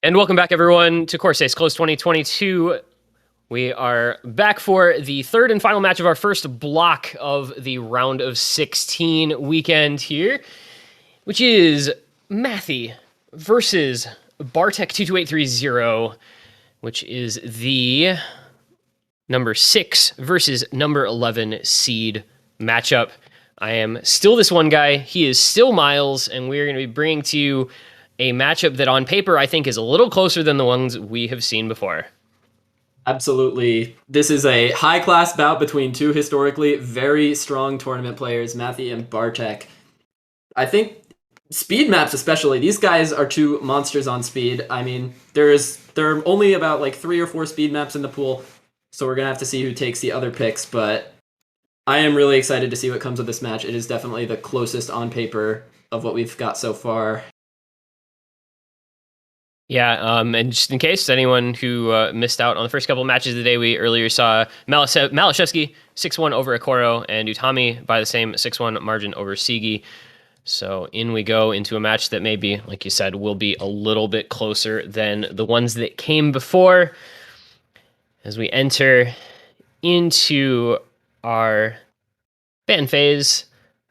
And welcome back, everyone, to Corsace Closed 2022. We are back for the third and final match of our first block of the round of 16 weekend here, which is Mathy versus Bartek22830, which is the number 6 versus number 11 seed matchup. I am still this one guy. He is still Miles, and we're going to be bringing to you a matchup that on paper I think is a little closer than the ones we have seen before. Absolutely. This is a high-class bout between two historically very strong tournament players, Mathy and Bartek. I think speed maps especially, these guys are two monsters on speed. I mean, there are only about like 3 or 4 speed maps in the pool, so we're going to have to see who takes the other picks, but I am really excited to see what comes of this match. It is definitely the closest on paper of what we've got so far. Yeah, and just in case anyone who missed out on the first couple of matches of the day, we earlier saw Malashevsky 6-1 over Akoro and Utami by the same 6-1 margin over Sigi. So in we go into a match that maybe, like you said, will be a little bit closer than the ones that came before. As we enter into our ban phase,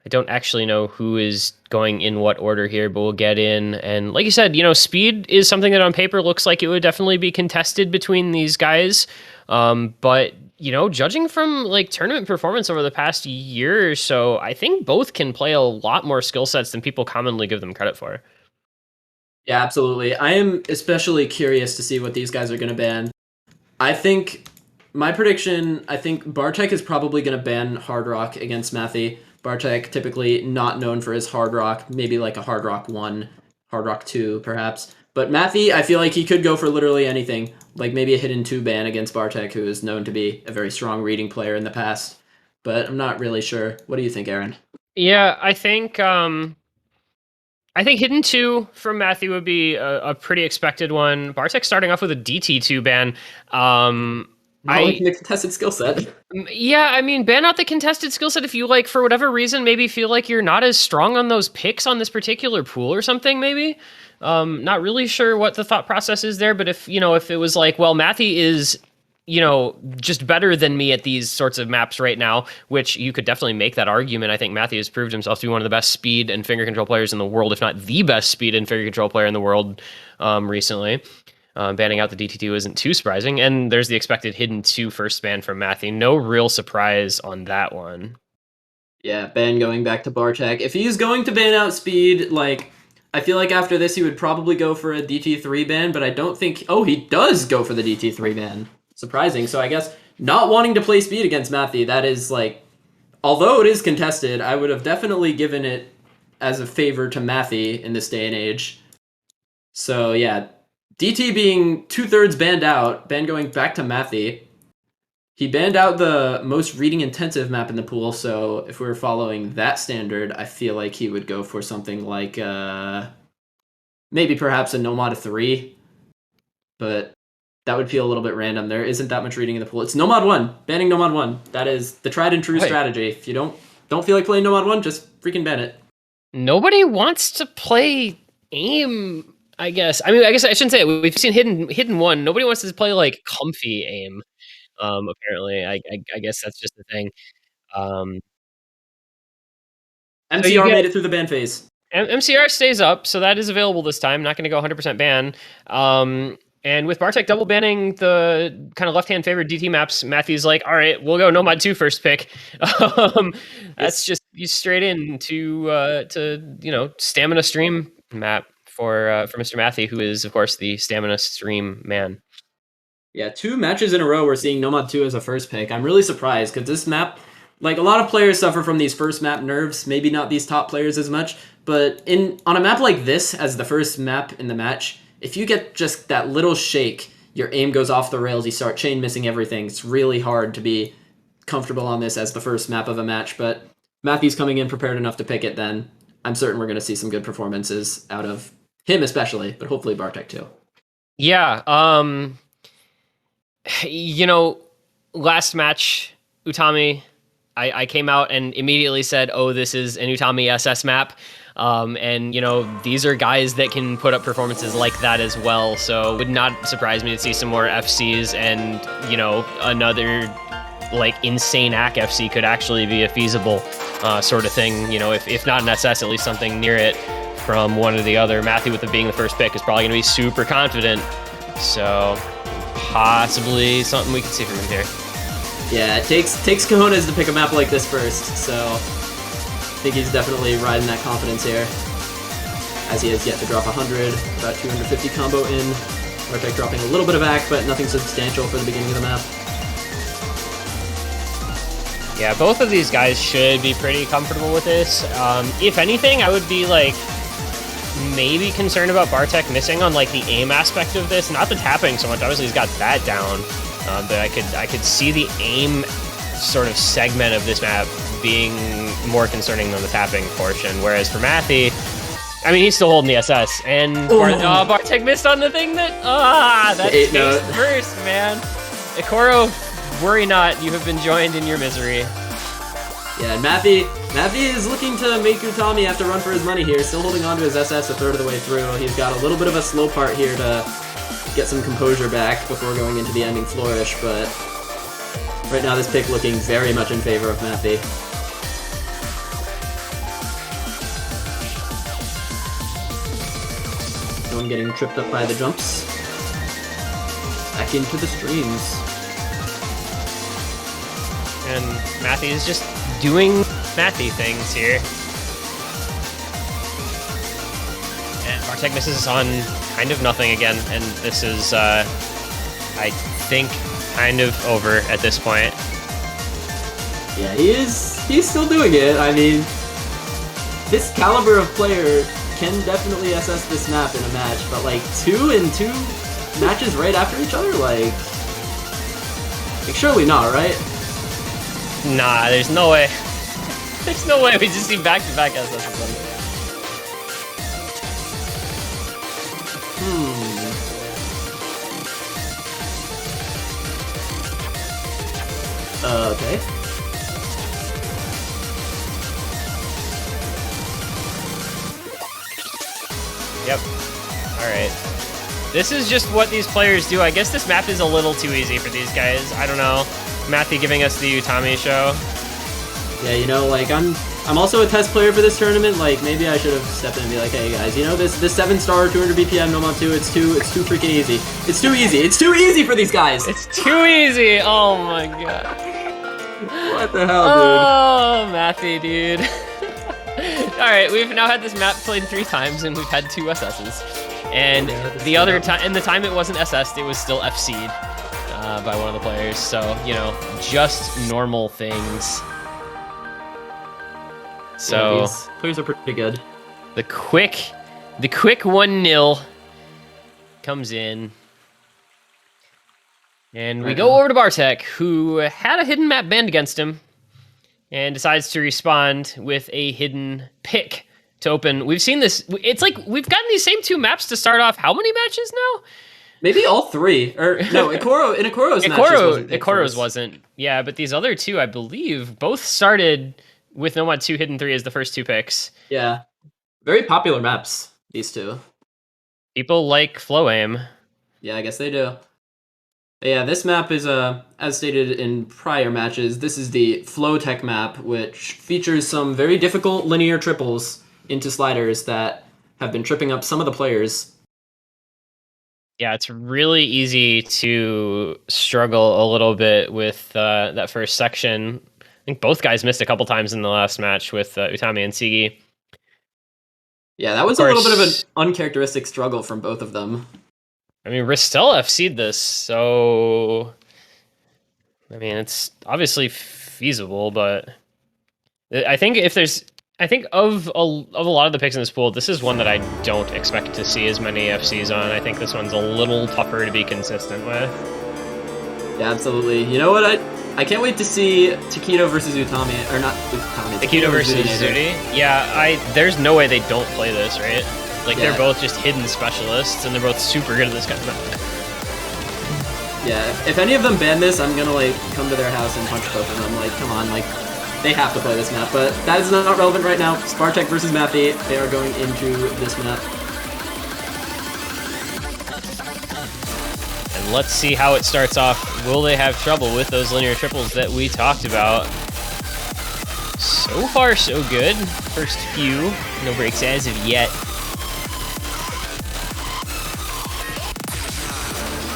I don't actually know who is going in what order here, but we'll get in. And like you said, speed is something that on paper looks like it would definitely be contested between these guys. But, judging from like tournament performance over the past year or so, I think both can play a lot more skill sets than people commonly give them credit for. Yeah, absolutely. I am especially curious to see what these guys are going to ban. I think Bartek is probably going to ban Hard Rock against Mathy. Bartek typically not known for his Hard Rock, maybe like a Hard Rock 1, Hard Rock 2 perhaps. But Mathy, I feel like he could go for literally anything, like maybe a hidden 2 ban against Bartek, who is known to be a very strong reading player in the past. But I'm not really sure. What do you think, Aaron? Yeah, I think hidden 2 from Matthew would be a pretty expected one. Bartek starting off with a DT2 ban. Not liking the contested skill set. Yeah, I mean, ban out the contested skill set if you, like, for whatever reason, maybe feel like you're not as strong on those picks on this particular pool or something, maybe. Not really sure what the thought process is there, but if it was like, well, Mathy is, just better than me at these sorts of maps right now, which you could definitely make that argument. I think Mathy has proved himself to be one of the best speed and finger control players in the world, if not the best speed and finger control player in the world recently. Banning out the DT2 isn't too surprising, and there's the expected hidden 2 first ban from Mathy. No real surprise on that one. Yeah, ban going back to Bartek. If he's going to ban out speed, like, I feel like after this he would probably go for a DT3 ban, but I don't think... Oh, he does go for the DT3 ban. Surprising. So I guess not wanting to play speed against Mathy, that is, like... Although it is contested, I would have definitely given it as a favor to Mathy in this day and age. So, yeah... DT being 2/3 banned out, ban going back to Mathy. He banned out the most reading intensive map in the pool, so if we were following that standard, I feel like he would go for something like maybe perhaps a Nomad 3. But that would feel a little bit random. There isn't that much reading in the pool. It's Nomad 1, banning Nomad 1. That is the tried and true strategy. If you don't feel like playing Nomad 1, just freaking ban it. Nobody wants to play aim, I guess. I mean, I guess I shouldn't say it. We've seen hidden 1. Nobody wants to play like comfy aim. Apparently, I guess that's just the thing. MCR made it through the ban phase. MCR stays up, so that is available this time. Not going to go 100% ban. And with Bartek double banning the kind of left-hand favored DT maps, Matthew's like, all right, we'll go Nomad 2 first pick. That's just straight into Stamina Stream map for Mr. Mathy, who is, of course, the Stamina Stream man. Yeah, 2 matches in a row we're seeing Nomad 2 as a first pick. I'm really surprised, because this map, like, a lot of players suffer from these first map nerves, maybe not these top players as much, but on a map like this, as the first map in the match, if you get just that little shake, your aim goes off the rails, you start chain missing everything. It's really hard to be comfortable on this as the first map of a match, but Matthew's coming in prepared enough to pick it then. I'm certain we're going to see some good performances out of him especially, but hopefully Bartek too. Yeah, last match, Utami, I came out and immediately said, oh, this is an Utami SS map. And, you know, these are guys that can put up performances like that as well. So would not surprise me to see some more FCs and, you know, another like insane AC FC could actually be a feasible sort of thing. You know, if not an SS, at least something near it from one or the other. Mathy with it being the first pick is probably going to be super confident. So possibly something we can see from him here. Yeah, it takes cojones to pick a map like this first, so I think he's definitely riding that confidence here. As he has yet to drop 100, about 250 combo in. Bartek dropping a little bit of AC, but nothing substantial for the beginning of the map. Yeah, both of these guys should be pretty comfortable with this. If anything, I would be like maybe concerned about Bartek missing on like the aim aspect of this, not the tapping so much. Obviously, he's got that down, but I could see the aim sort of segment of this map being more concerning than the tapping portion. Whereas for Mathy, I mean, he's still holding the SS, and Bartek missed on the thing that takes the first, man. Ikoro, worry not, you have been joined in your misery. Yeah, and Mathy is looking to make Utami have to run for his money here, still holding on to his SS a third of the way through. He's got a little bit of a slow part here to get some composure back before going into the ending flourish, but right now this pick looking very much in favor of Mathy. No one getting tripped up by the jumps. Back into the streams. And Mathy is just doing Mathy things here. And Bartek misses on kind of nothing again, and this is, I think, kind of over at this point. Yeah, he's still doing it. I mean, this caliber of player can definitely SS this map in a match, but like 2 in 2 matches right after each other, like surely not, right? Nah, there's no way. There's no way we just see back-to-back SSs. Okay. Yep. Alright. This is just what these players do. I guess this map is a little too easy for these guys. I don't know. Mathy giving us the Utami show. Yeah, you know, like, I'm also a test player for this tournament. Like, maybe I should have stepped in and be like, hey guys, you know, this 7-star 200 BPM no mod 2, it's too freaking easy. It's too easy. It's too easy for these guys. It's too easy. Oh my god. What the hell, dude? Oh, Mathy, dude. Alright, we've now had this map played 3 times, and we've had 2 SSs. And the other time, and the time it wasn't SS'd, it was still FC'd by one of the players. So, you know, just normal things. So, yeah, these players are pretty good. The quick 1-0 comes in. And we go over to Bartek, who had a hidden map banned against him, and decides to respond with a hidden pick to open. We've seen this. It's like we've gotten these same 2 maps to start off how many matches now? Maybe all 3. Or no, Ikoro's matches Ikoro's wasn't. Yeah, but these other 2, I believe, both started with No Mod 2 Hidden 3 as the first 2 picks. Yeah. Very popular maps, these 2. People like flow aim. Yeah, I guess they do. But yeah, this map is, as stated in prior matches, this is the Flow Tech map, which features some very difficult linear triples into sliders that have been tripping up some of the players. Yeah, it's really easy to struggle a little bit with that first section. I think both guys missed a couple times in the last match with Utami and Sigi. Yeah, that was a little bit of an uncharacteristic struggle from both of them. I mean, Ristel FC'd this, so I mean, it's obviously feasible, but I think of a lot of the picks in this pool, this is one that I don't expect to see as many FCs on. I think this one's a little tougher to be consistent with. Yeah, absolutely. You know what? I can't wait to see Taquito versus Utami, or not Utami. Taquito versus Zudi. Yeah, there's no way they don't play this, right? Like, yeah. They're both just hidden specialists, and they're both super good at this kind of map. Yeah, if any of them ban this, I'm gonna, like, come to their house and punch both of them. Like, come on, like, They have to play this map, but that is not relevant right now. Bartek versus Mathy. They are going into this map. And let's see how it starts off. Will they have trouble with those linear triples that we talked about? So far, so good. First few. No breaks as of yet.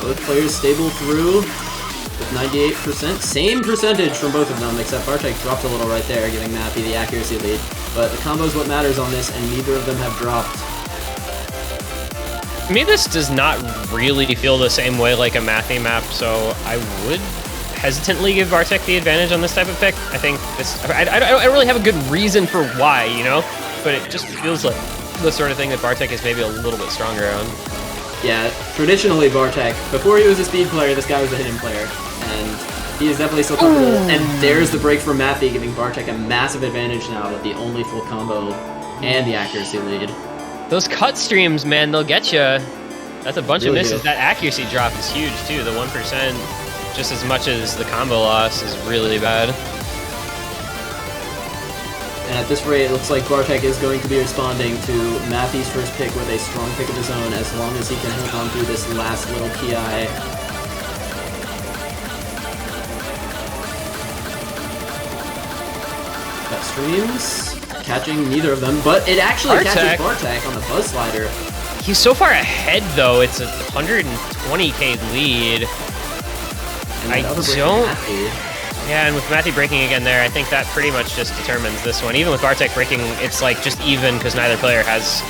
Both players stable through with 98%. Same percentage from both of them, except Bartek dropped a little right there, giving Mathy the accuracy lead. But the combo is what matters on this, and neither of them have dropped. To me, this does not really feel the same way like a Mathy map, so I would hesitantly give Bartek the advantage on this type of pick. I think this... I don't really have a good reason for why, you know? But it just feels like the sort of thing that Bartek is maybe a little bit stronger on. Yeah, traditionally Bartek, before he was a speed player, this guy was a hidden player, and he is definitely still comfortable. And there's the break from Mathy, giving Bartek a massive advantage now with the only full combo and the accuracy lead. Those cut streams, man, they'll get you. That's a bunch of misses. Do. That accuracy drop is huge, too. The 1%, just as much as the combo loss, is really bad. And at this rate, it looks like Bartek is going to be responding to Mathy's first pick with a strong pick of his own, as long as he can hold on through this last little PI. Cut streams, catching neither of them, but it actually catches Bartek on the buzz slider. He's so far ahead, though. It's a 120k lead. I don't... Yeah, and with Mathy breaking again there, I think that pretty much just determines this one. Even with Bartek breaking, it's like just even because neither player has,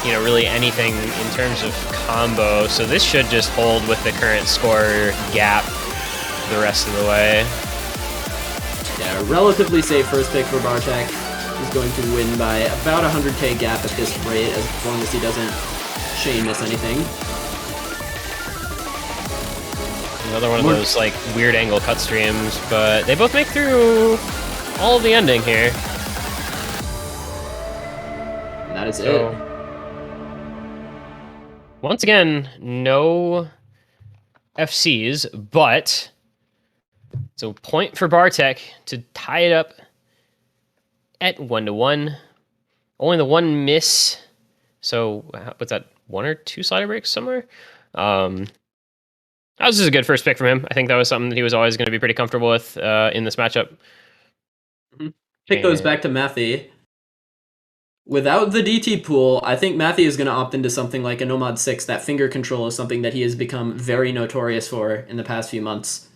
you know, really anything in terms of combo. So this should just hold with the current score gap the rest of the way. Yeah, relatively safe first pick for Bartek. He's going to win by about 100k gap at this rate, as long as he doesn't chain miss anything. Another one of those like weird angle cut streams, but they both make through all of the ending here. And that is it. Once again, no FCs, but it's a point for Bartek to tie it up at 1-1. Only the one miss. So what's that? 1 or 2 slider breaks somewhere? That was just a good first pick from him. I think that was something that he was always going to be pretty comfortable with in this matchup. Pick goes back to Mathy. Without the DT pool, I think Mathy is going to opt into something like a Nomad 6. That finger control is something that he has become very notorious for in the past few months.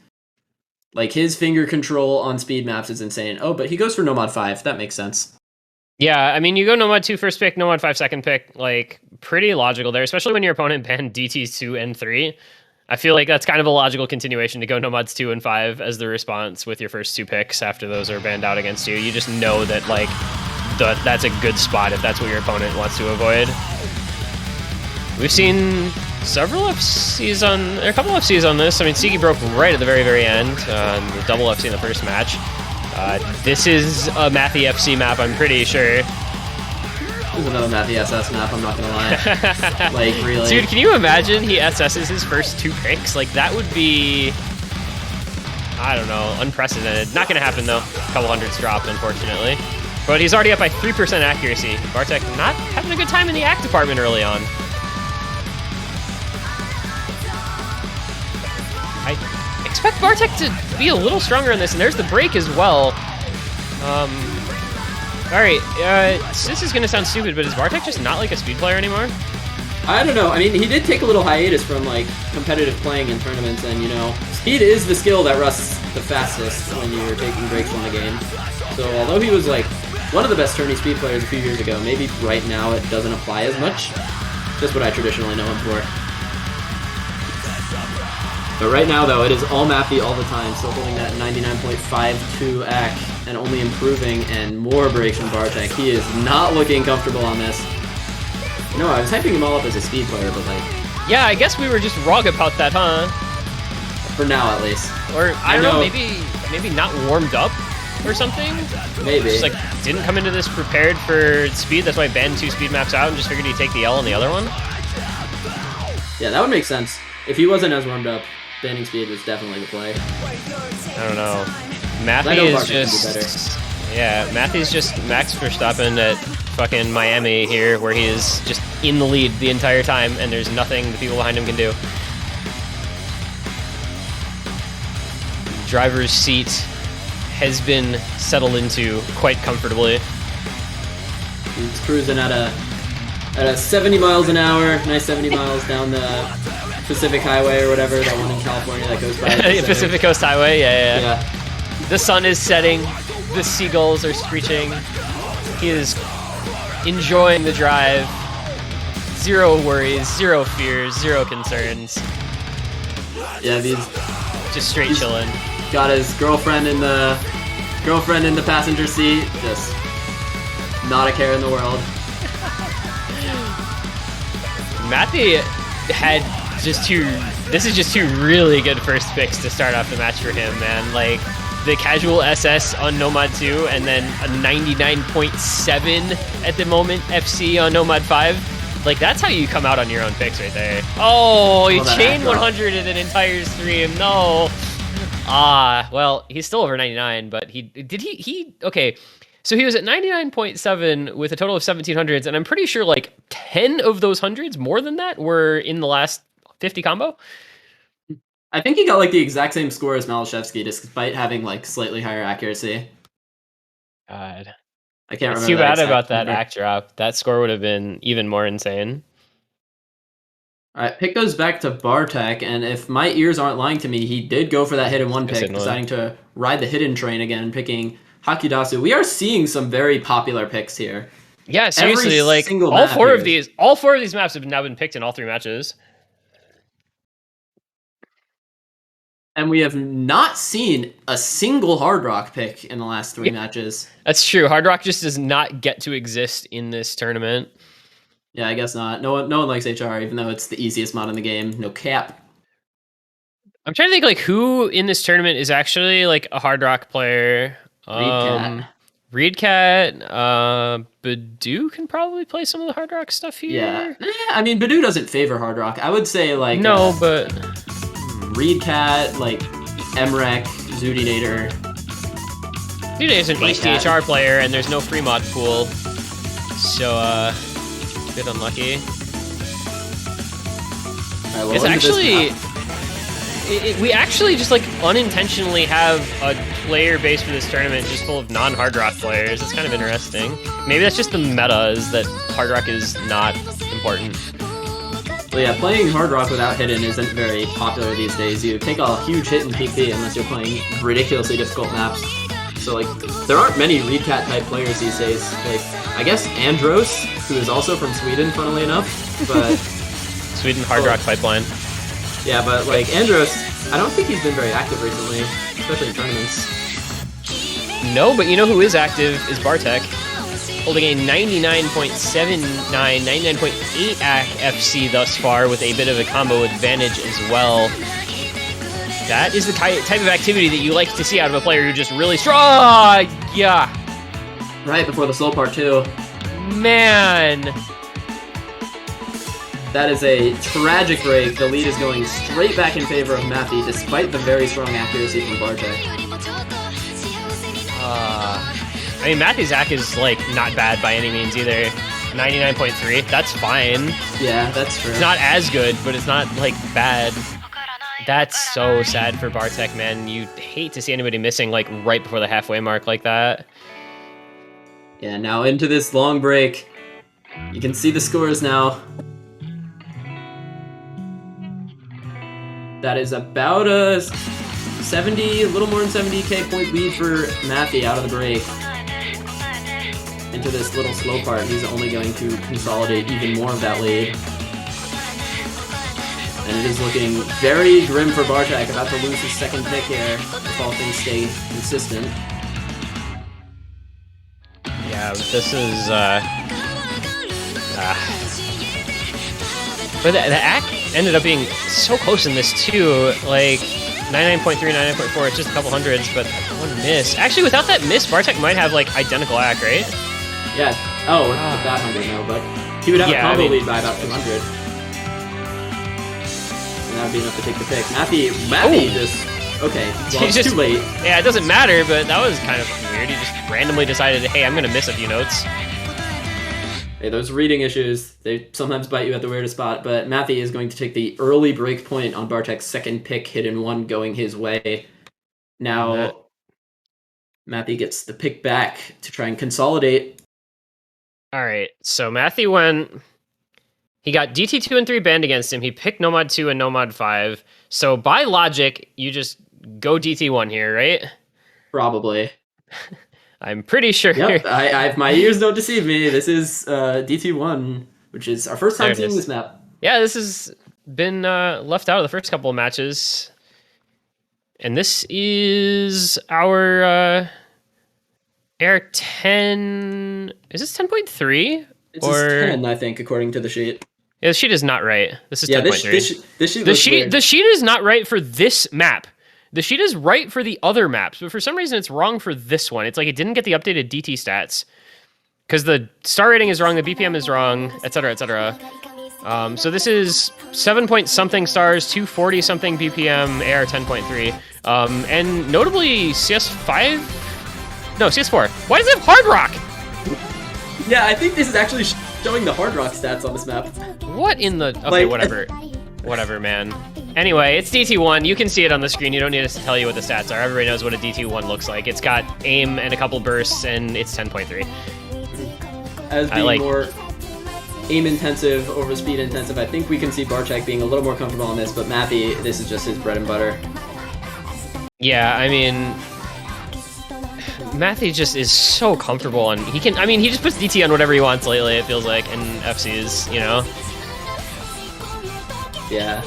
Like, his finger control on speed maps is insane. Oh, but he goes for Nomad 5. That makes sense. Yeah, I mean, you go Nomad 2 first pick, Nomad 5 second pick. Like, pretty logical there, especially when your opponent banned DTs 2 and 3. I feel like that's kind of a logical continuation to go Nomads 2 and 5 as the response with your first 2 picks after those are banned out against you. You just know that, like, that's a good spot if that's what your opponent wants to avoid. We've seen several FCs a couple FCs on this. I mean, Sigi broke right at the very, very end, the double FC in the first match. This is a Mathy FC map, I'm pretty sure. This is another Mathy SS map, I'm not gonna lie. Like, really. Dude, can you imagine he SS's his first 2 picks? Like, that would be, I don't know, unprecedented. Not gonna happen, though. A couple hundreds dropped, unfortunately. But he's already up by 3% accuracy. Bartek not having a good time in the act department early on. I expect Bartek to be a little stronger in this, and there's the break as well. Alright, this is gonna sound stupid, but is Bartek just not like a speed player anymore? I don't know. I mean, he did take a little hiatus from, like, competitive playing in tournaments, and, you know, speed is the skill that rusts the fastest when you're taking breaks in the game. So, although he was, like, one of the best tourney speed players a few years ago, maybe right now it doesn't apply as much. Just what I traditionally know him for. But right now, though, it is all Mathy all the time, still holding that 99.52 AC, and only improving, and more breaks from Bartek. He is not looking comfortable on this. No, I was hyping him all up as a speed player, but, like... Yeah, I guess we were just wrong about that, huh? For now, at least. Or, I don't know, maybe not warmed up or something? Maybe. Just, like, didn't come into this prepared for speed, that's why I banned 2 speed maps out and just figured he'd take the L on the other one? Yeah, that would make sense. If he wasn't as warmed up, banning speed was definitely the play. I don't know. Mathy is just Yeah, Mathy's just Max Verstappen at fucking Miami here, where he is just in the lead the entire time, and there's nothing the people behind him can do. Driver's seat has been settled into quite comfortably. He's cruising at a 70 miles an hour, nice 70 miles down the Pacific Highway or whatever, that one in California that goes by. Pacific Coast Highway, yeah. The sun is setting, the seagulls are screeching. He is enjoying the drive. Zero worries, zero fears, zero concerns. Yeah, just straight chilling. Got his girlfriend in the passenger seat, just not a care in the world. Mathy had this is just two really good first picks to start off the match for him, man. Like, the casual SS on Nomad 2, and then a 99.7 at the moment FC on Nomad 5. Like, that's how you come out on your own picks right there. Oh, he chained 100 in an entire stream. No. Well, he's still over 99, but okay. So he was at 99.7 with a total of 1700s, and I'm pretty sure like 10 of those hundreds, more than that, were in the last 50 combo. I think he got like the exact same score as Malashevsky, despite having like slightly higher accuracy. God. I can't remember. It's too bad about that act drop. That score would have been even more insane. All right, pick goes back to Bartek, and if my ears aren't lying to me, he did go for that hidden one pick, deciding to ride the hidden train again, picking Hakidasu. We are seeing some very popular picks here. Yeah, seriously, like all four of these maps have now been picked in all 3 matches. And we have not seen a single Hard Rock pick in the last 3 matches. That's true. Hard Rock just does not get to exist in this tournament. Yeah, I guess not. No one likes HR, even though it's the easiest mod in the game. No cap. I'm trying to think like who in this tournament is actually like a Hard Rock player. Reedcat, Badoo can probably play some of the Hard Rock stuff here. Yeah, I mean Badoo doesn't favor Hard Rock. I would say like but Reedcat, like Emrek, Zudinator. Zudinator's an HDHR player, and there's no free mod pool, so a bit unlucky. Right, well, it's actually. We actually just like unintentionally have a player base for this tournament just full of non-Hard Rock players. It's kind of interesting. Maybe that's just the meta, is that Hard Rock is not important. Well, yeah, playing Hard Rock without hidden isn't very popular these days. You take a huge hit in PP unless you're playing ridiculously difficult maps. So like, there aren't many Reedcat type players these days. Like, I guess Andros, who is also from Sweden, funnily enough, but Sweden Hard Rock pipeline. Yeah, but like Andros, I don't think he's been very active recently, especially in tournaments. No, but you know who is active is Bartek, holding a 99.79, 99.8 FC thus far, with a bit of a combo advantage as well. That is the type of activity that you like to see out of a player who just really strong. Yeah. Right before the slow part too. Man. That is a tragic break. The lead is going straight back in favor of Mathy, despite the very strong accuracy from Bartek. I mean, Mathy's AC is, like, not bad by any means either. 99.3, that's fine. Yeah, that's true. It's not as good, but it's not, like, bad. That's so sad for Bartek, man. You'd hate to see anybody missing, like, right before the halfway mark like that. Yeah, now into this long break. You can see the scores now. That is about a 70, a little more than 70k point lead for Mathy out of the break. Into this little slow part, he's only going to consolidate even more of that lead. And it is looking very grim for Bartek, about to lose his second pick here, if all things stay consistent. Yeah, this is, but the AC ended up being so close in this too, like 99.3, 99.4, it's just a couple hundreds, but one miss. Actually, without that miss, Bartek might have like identical AC, right? Yeah, with that 100, no, but he would have a combo lead by about 200. And that would be enough to take the pick. Mathy just Okay, well, He's it's just too late. Yeah, it doesn't matter, but that was kind of weird. He just randomly decided, hey, I'm gonna miss a few notes. Hey, those reading issues, they sometimes bite you at the weirdest spot, but Mathy is going to take the early break point on Bartek's second pick, hidden one going his way. Now, Mathy gets the pick back to try and consolidate. All right, so Mathy went. He got DT2 and 3 banned against him. He picked Nomad 2 and Nomad 5. So by logic, you just go DT1 here, right? Probably. I'm pretty sure. Yep, my ears don't deceive me. This is DT1, which is our first time seeing this map. Yeah, this has been left out of the first couple of matches. And this is our Air 10. Is this 10.3? It's 10, I think, according to the sheet. Yeah, the sheet is not right. This is 10.3. The sheet is not right for this map. The sheet is right for the other maps, but for some reason it's wrong for this one. It's like it didn't get the updated DT stats because the star rating is wrong, the BPM is wrong, etc., etc. So this is 7 point something stars, 240 something BPM, AR 10.3, and notably CS5. No, CS4. Why does it have Hard Rock? Yeah, I think this is actually showing the Hard Rock stats on this map. What in the... Okay, whatever. Whatever, man. Anyway, it's DT1. You can see it on the screen. You don't need us to tell you what the stats are. Everybody knows what a DT1 looks like. It's got aim and a couple bursts, and it's 10.3. As being more aim-intensive over speed-intensive, I think we can see Bartek being a little more comfortable on this, but Mathy, this is just his bread and butter. Yeah, I mean... Mathy just is so comfortable, and he can... I mean, he just puts DT on whatever he wants lately, it feels like, in FCs, you know? Yeah.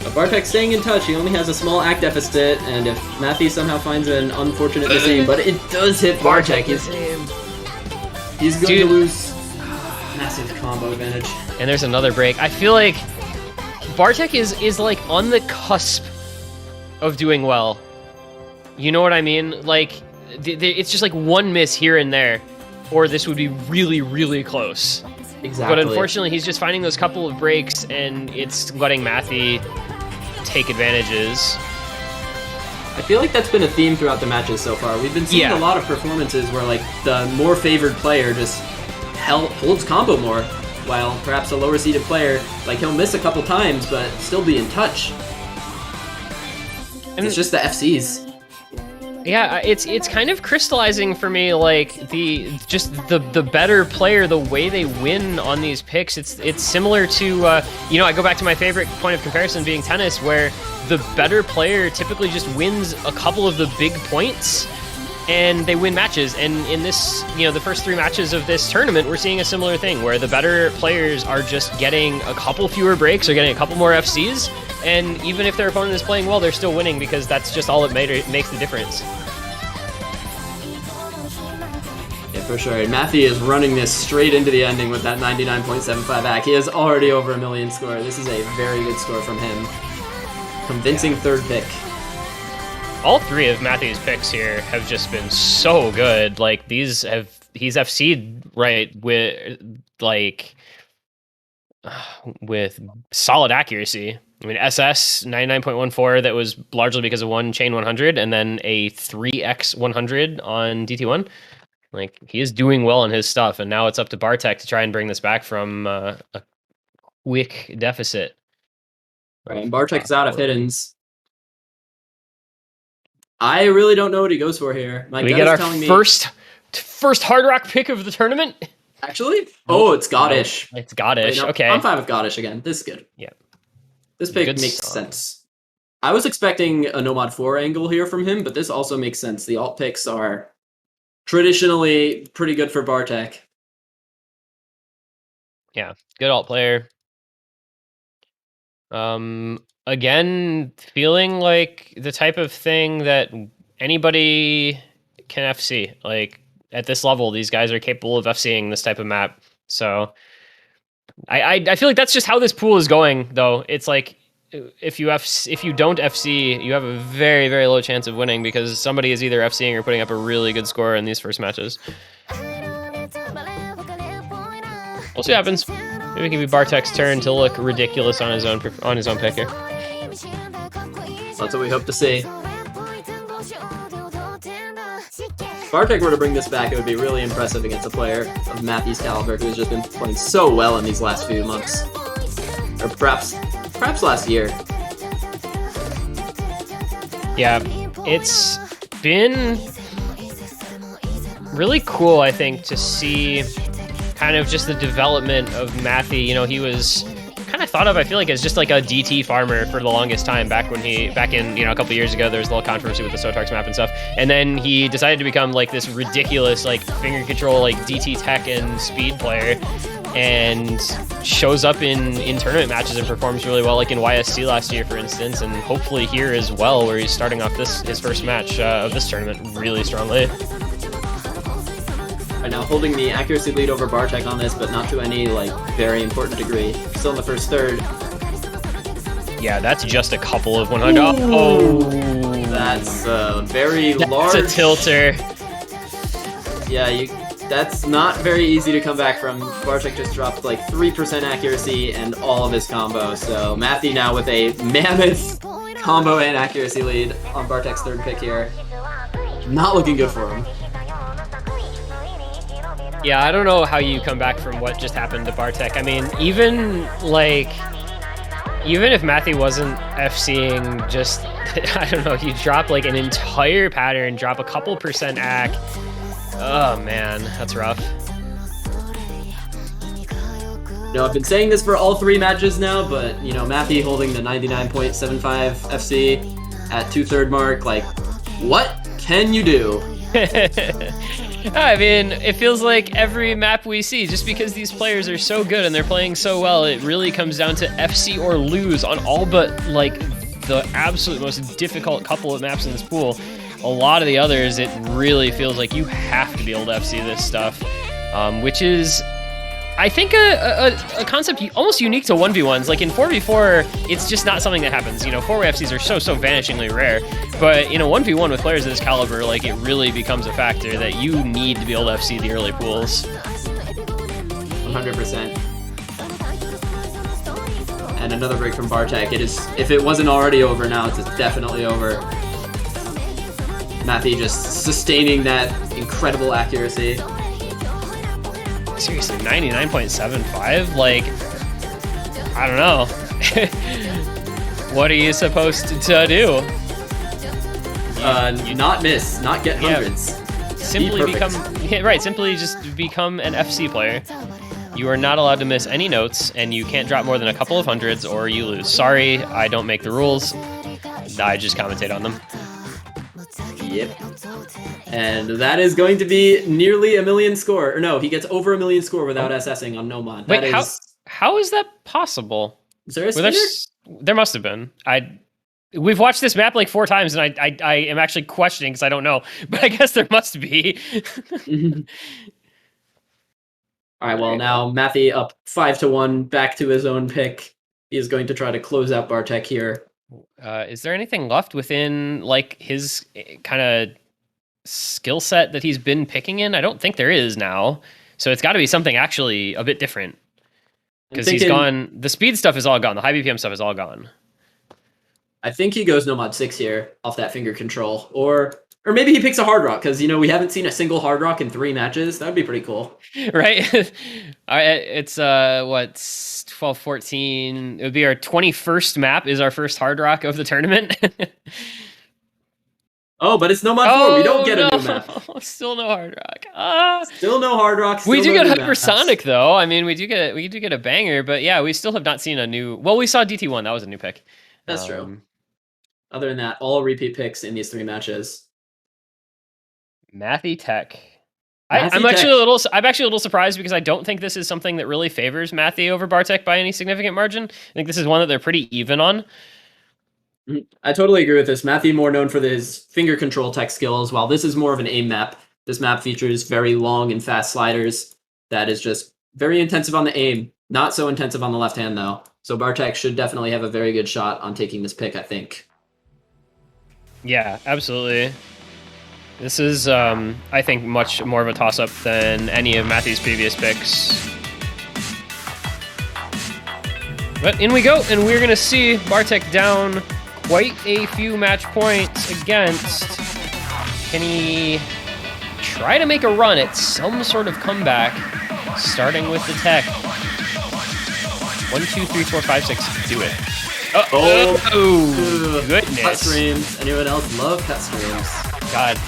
But Bartek's staying in touch. He only has a small act deficit, and if Mathy somehow finds an unfortunate missing, but it does hit Bartek. He's going to lose massive combo advantage. And there's another break. I feel like Bartek is like on the cusp of doing well. You know what I mean? Like, it's just like one miss here and there, or this would be really, really close. Exactly. But unfortunately, he's just finding those couple of breaks, and it's letting Mathy take advantages. I feel like that's been a theme throughout the matches so far. We've been seeing a lot of performances where like the more favored player just holds combo more, while perhaps a lower seeded player, like he'll miss a couple times but still be in touch. And it's just the FCs. Yeah, it's kind of crystallizing for me, like the better player, the way they win on these picks. It's similar to you know, I go back to my favorite point of comparison being tennis, where the better player typically just wins a couple of the big points and they win matches. And in this, you know, the first 3 matches of this tournament, we're seeing a similar thing where the better players are just getting a couple fewer breaks or getting a couple more FCs. And even if their opponent is playing well, they're still winning because that's just all that makes the difference. Yeah, for sure. And Mathy is running this straight into the ending with that 99.75 act. He is already over 1 million score. This is a very good score from him. Convincing third pick. All 3 of Matthew's picks here have just been so good. Like, he's FC'd right with solid accuracy. I mean, SS 99.14, that was largely because of one chain 100, and then a 3x 100 on DT1. Like, he is doing well in his stuff, and now it's up to Bartek to try and bring this back from a quick deficit. Right, and Bartek's out of hiddens. I really don't know what he goes for here. My we get our first Hard Rock pick of the tournament? Actually? Oh, it's Goddish. It's Goddish, Wait, no, okay. I'm fine with Goddish again. This is good. Yeah. This pick makes sense. I was expecting a Nomad 4 angle here from him, but this also makes sense. The alt picks are traditionally pretty good for Bartek. Yeah, good alt player. Again, feeling like the type of thing that anybody can FC. Like, at this level, these guys are capable of FCing this type of map. So I feel like that's just how this pool is going, though. It's like, if you don't FC, you have a very, very low chance of winning because somebody is either FCing or putting up a really good score in these first matches. We'll see what happens. Maybe it can be Bartek's turn to look ridiculous on his own pick here. That's what we hope to see. If Bartek were to bring this back, it would be really impressive against a player of Mathy's caliber who has just been playing so well in these last few months. Or perhaps last year. Yeah, it's been really cool, I think, to see kind of just the development of Mathy. You know, he was kind of thought of, I feel like, as just like a DT farmer for the longest time back in, you know, a couple years ago. There was a little controversy with the Sotarks map and stuff. And then he decided to become like this ridiculous, like, finger control, like, DT tech and speed player, and shows up in tournament matches and performs really well, like in YSC last year, for instance, and hopefully here as well, where he's starting off his first match of this tournament really strongly. Right now, holding the accuracy lead over Bartek on this, but not to any, like, very important degree. Still in the first third. Yeah, that's just a couple of 100. Oh, that's very that's large. a tilter. Yeah, that's not very easy to come back from. Bartek just dropped like 3% accuracy and all of his combo. So Mathy now with a mammoth combo and accuracy lead on Bartek's third pick here. Not looking good for him. Yeah, I don't know how you come back from what just happened to Bartek. I mean, even if Mathy wasn't FCing, just, I don't know, you drop like an entire pattern, drop a couple percent ac. Oh man, that's rough. You know, I've been saying this for all three matches now, but, you know, Mathy holding the 99.75 FC at 2/3 mark, like, what can you do? I mean, it feels like every map we see, just because these players are so good and they're playing so well, it really comes down to FC or lose on all but, like, the absolute most difficult couple of maps in this pool. A lot of the others, it really feels like you have to be able to FC this stuff, which is, I think, a concept almost unique to 1v1s. Like in 4v4, it's just not something that happens. You know, 4-way FCs are so vanishingly rare. But in a 1v1 with players of this caliber, like, it really becomes a factor that you need to be able to FC the early pools. 100%. And another break from Bartek. It is, if it wasn't already over now, it's definitely over. Mathy just sustaining that incredible accuracy. Seriously, 99.75? Like, I don't know. What are you supposed to do? Not miss, not get hundreds. Simply simply just become an FC player. You are not allowed to miss any notes, and you can't drop more than a couple of hundreds or you lose. Sorry, I don't make the rules. I just commentate on them. Yep. And that is going to be nearly a million score. Or no, he gets over a million score without SSing on Nomad. Wait, how is that possible? Is there a spinner? There must have been. We've watched this map like 4 times, and I am actually questioning because I don't know. But I guess there must be. All right, well, now Mathy up 5-1, back to his own pick. He is going to try to close out Bartek here. Is there anything left within, like, his kind of skill set that he's been picking in? I don't think there is now. So it's got to be something actually a bit different. Because he's gone... The speed stuff is all gone. The high BPM stuff is all gone. I think he goes Nomad 6 here off that finger control. Or maybe he picks a hard rock, because, you know, we haven't seen a single hard rock in 3 matches. That would be pretty cool. Right? All right, it's, what, 12, 14... It would be our 21st map is our first hard rock of the tournament. Oh, but it's Nomad 4. We don't get a new map. Still no hard rock. Still no hard rock. We do get Hypersonic, though. I mean, we do get a banger, but yeah, we still have not seen a new... Well, we saw DT1. That was a new pick. That's true. Other than that, all repeat picks in these 3 matches. Mathy Tech. I'm actually a little surprised because I don't think this is something that really favors Mathy over Bartek by any significant margin. I think this is one that they're pretty even on. I totally agree with this. Mathy more known for his finger control tech skills, while this is more of an aim map. This map features very long and fast sliders that is just very intensive on the aim. Not so intensive on the left hand, though. So Bartek should definitely have a very good shot on taking this pick, I think. Yeah, absolutely. This is, I think, much more of a toss-up than any of Mathy's previous picks. But in we go, and we're going to see Bartek down quite a few match points against. Can he try to make a run at some sort of comeback, starting with the tech? 1, 2, 3, 4, 5, 6. Do it. Oh, goodness. Cut streams. Anyone else love cut streams? God.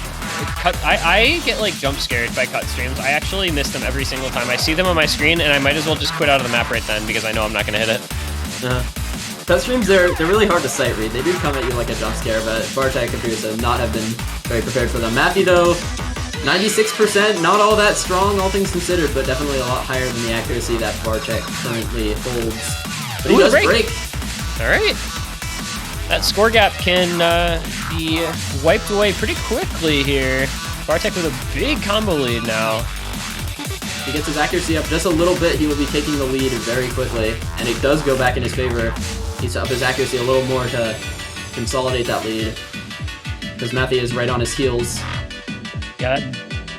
I get like jump scared by cut streams. I actually miss them every single time. I see them on my screen and I might as well just quit out of the map right then because I know I'm not going to hit it. Cut streams, they're really hard to sight read. They do come at you like a jump scare, but Bartek appears to not have been very prepared for them. Mathy though, 96%, not all that strong, all things considered, but definitely a lot higher than the accuracy that Bartek currently holds. But he does break. All right. That score gap can be wiped away pretty quickly here. Bartek with a big combo lead now. If he gets his accuracy up just a little bit, he will be taking the lead very quickly, and it does go back in his favor. He needs to up his accuracy a little more to consolidate that lead, because Mathy is right on his heels. Yeah,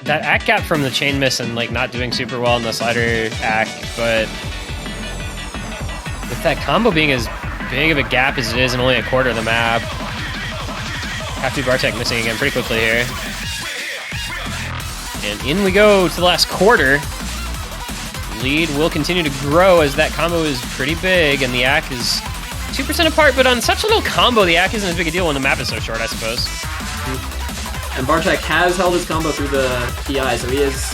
that act gap from the chain miss and like not doing super well in the slider act, but with that combo being as big of a gap as it is and only a quarter of the map, have to be Bartek missing again pretty quickly here. And in we go to the last quarter. Lead will continue to grow as that combo is pretty big and the act is 2% apart, but on such a little combo, the act isn't as big a deal when the map is so short, I suppose. And Bartek has held his combo through the PI, so he has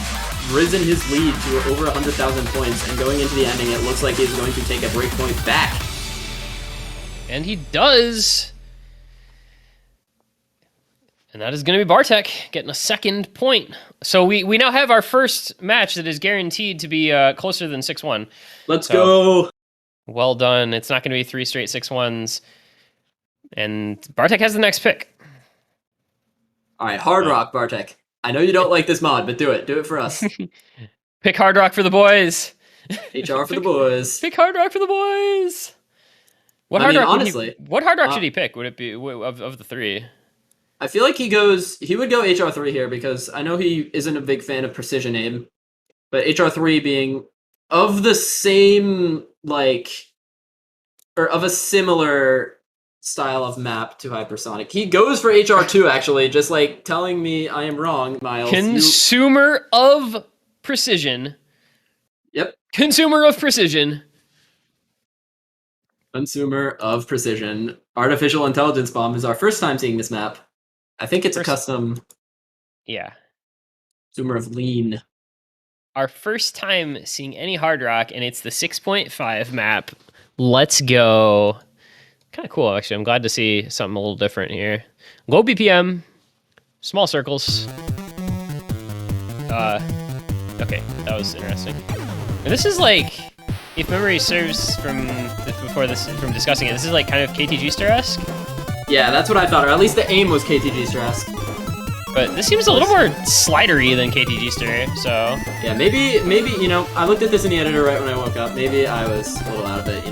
risen his lead to over 100,000 points, and going into the ending, it looks like he's going to take a breakpoint back. And he does. And that is going to be Bartek getting a second point. So we now have our first match that is guaranteed to be closer than 6-1. Let's go. Well done. It's not going to be 3 straight 6-1s. And Bartek has the next pick. All right, Hard Rock, Bartek. I know you don't like this mod, but do it. Do it for us. Pick Hard Rock for the boys. HR for the boys. Pick Hard Rock for the boys. What Hard Rock should he pick? Would it be of the three? I feel like he would go HR3 here because I know he isn't a big fan of precision aim, but HR3 being of the same, or of a similar style of map to Hypersonic. He goes for HR2 actually, just like telling me I am wrong, Miles. Consumer of precision. Yep. Consumer of precision. Consumer of precision. Artificial Intelligence Bomb is our first time seeing this map. I think it's a custom. Yeah. Consumer of lean. Our first time seeing any Hard Rock, and it's the 6.5 map. Let's go. Kind of cool, actually. I'm glad to see something a little different here. Low BPM, small circles. Okay, that was interesting. And this is like, if memory serves from discussing it, this is like kind of KTG Star-esque. Yeah, that's what I thought, or at least the aim was KTG Star-esque. But this seems a little more slidery than KTG Star, so... Yeah, maybe, I looked at this in the editor right when I woke up. Maybe I was a little out of it,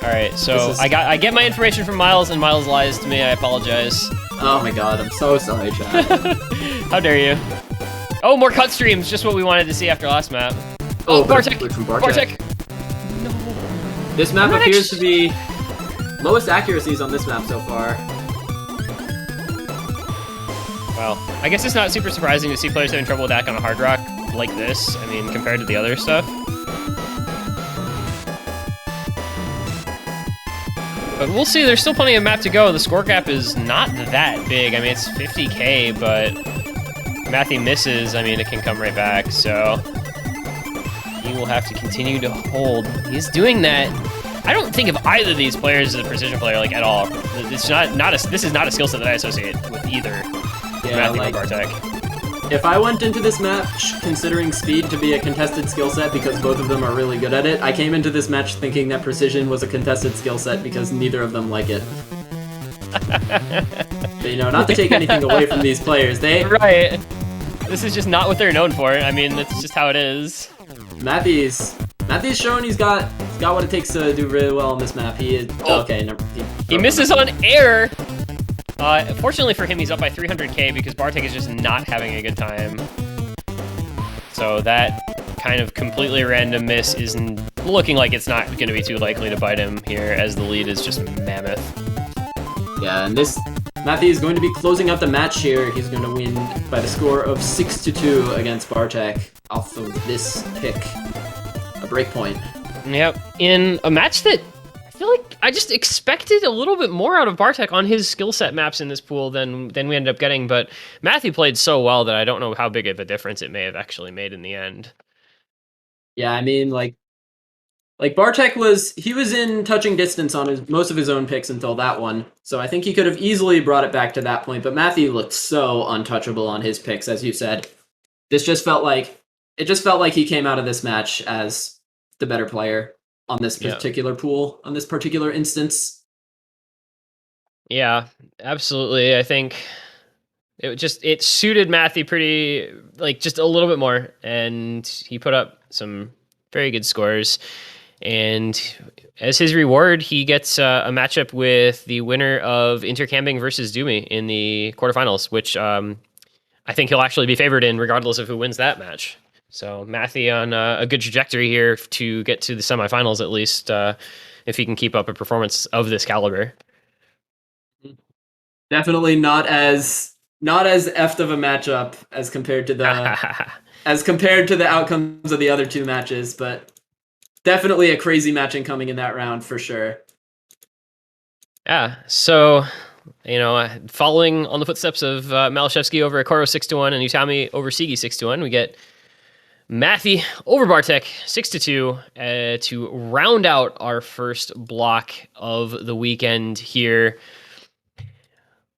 Alright, so I get my information from Miles, and Miles lies to me. I apologize. Oh my god, I'm so sorry, Chad. How dare you? Oh, more cut streams, just what we wanted to see after last map. Oh, Bartek! Bartek! No. This map appears to be lowest accuracies on this map so far. Well, I guess it's not super surprising to see players having trouble with attack on a Hard Rock like this. I mean, compared to the other stuff. But we'll see, there's still plenty of map to go. The score gap is not that big. I mean, it's 50k, but Mathy misses, I mean, it can come right back, so he will have to continue to hold. He's doing that. I don't think of either of these players as a precision player, at all. It's this is not a skill set that I associate with either. Yeah, Mathy or Bartek. If I went into this match considering speed to be a contested skill set because both of them are really good at it, I came into this match thinking that precision was a contested skill set because neither of them like it. But, not to take anything away from these players, Right. This is just not what they're known for. I mean, that's just how it is. Mathy's shown he's got what it takes to do really well on this map. He is... Oh. Okay, he misses on air! Fortunately for him, he's up by 300k because Bartek is just not having a good time. So that kind of completely random miss is looking like it's not going to be too likely to bite him here, as the lead is just mammoth. Yeah, and this Mathy is going to be closing out the match here. He's going to win by the score of 6-2 against Bartek off of this pick, a breakpoint. Yep, in a match that I feel like I just expected a little bit more out of Bartek on his skill set maps in this pool than we ended up getting, but Mathy played so well that I don't know how big of a difference it may have actually made in the end. Yeah, I mean, like Bartek was in touching distance on most of his own picks until that one, so I think he could have easily brought it back to that point. But Matthew looked so untouchable on his picks, as you said. It just felt like he came out of this match as the better player on this particular pool, on this particular instance. Yeah, absolutely. I think it suited Matthew pretty, like, just a little bit more, and he put up some very good scores. And as his reward, he gets a matchup with the winner of Intercamping versus Doomy in the quarterfinals, which I think he'll actually be favored in regardless of who wins that match. So Mathy on a good trajectory here to get to the semifinals, at least, if he can keep up a performance of this caliber. Definitely not as effed of a matchup as compared to the outcomes of the other two matches, but definitely a crazy matching coming in that round for sure. Yeah, so, following on the footsteps of Malashevsky over Akoro 6-1 and Utami over Sigi 6-1, we get Mathy over Bartek 6-2 to round out our first block of the weekend here.